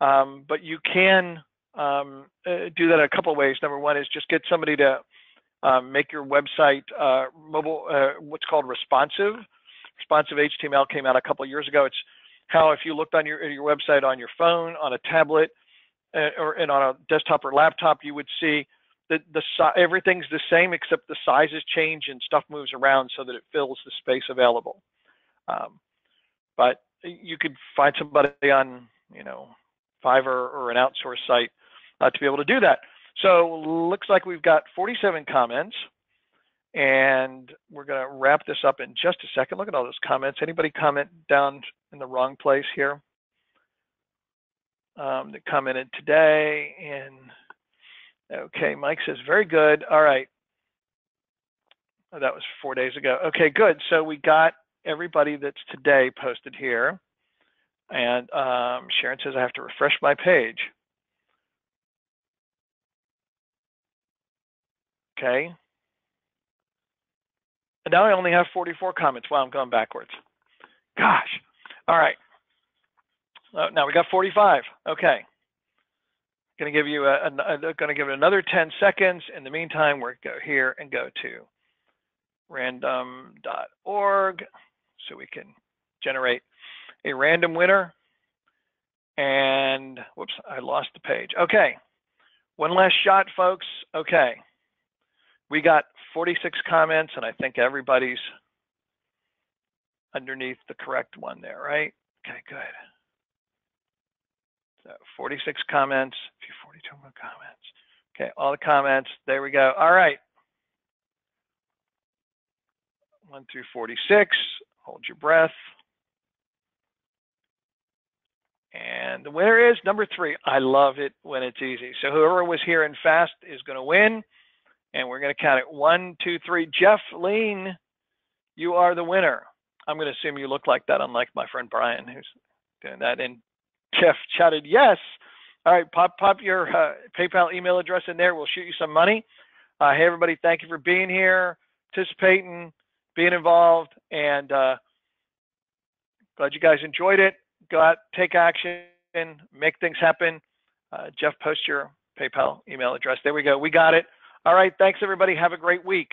Speaker 2: but you can do that a couple of ways. Number one is just get somebody to make your website mobile, what's called responsive. Responsive HTML came out a couple of years ago. It's how if you looked on your website on your phone, on a tablet, and on a desktop or laptop, you would see that everything's the same except the sizes change and stuff moves around so that it fills the space available. But you could find somebody on, Fiverr or an outsourced site to be able to do that. So looks like we've got 47 comments, and we're going to wrap this up in just a second. Look at all those comments. Anybody comment down in the wrong place here? That commented today, and okay, Mike says very good. All right, that was 4 days ago. Okay, good. So we got everybody that's today posted here, and Sharon says I have to refresh my page. Okay. And now I only have 44 comments. Wow, I'm going backwards. Gosh. All right. Now we got 45. Okay. Going to give you going to give it another 10 seconds. In the meantime, we're going to go here and go to random.org so we can generate a random winner. And whoops, I lost the page. Okay. One last shot, folks. Okay. We got 46 comments, and I think everybody's underneath the correct one there, right? Okay, good. So 46 comments, 42 more comments. Okay, all the comments. There we go. All right. 1 through 46. Hold your breath. And the winner is number 3. I love it when it's easy. So whoever was here and fast is going to win. And we're going to count it 1, 2, 3. Jeff Lean, you are the winner. I'm going to assume you look like that, unlike my friend Brian, who's doing that. And Jeff chatted yes. All right, pop your PayPal email address in there. We'll shoot you some money. Hey, everybody, thank you for being here, participating, being involved, and glad you guys enjoyed it. Go out, take action, make things happen. Jeff, post your PayPal email address. There we go. We got it. All right, thanks, everybody. Have a great week.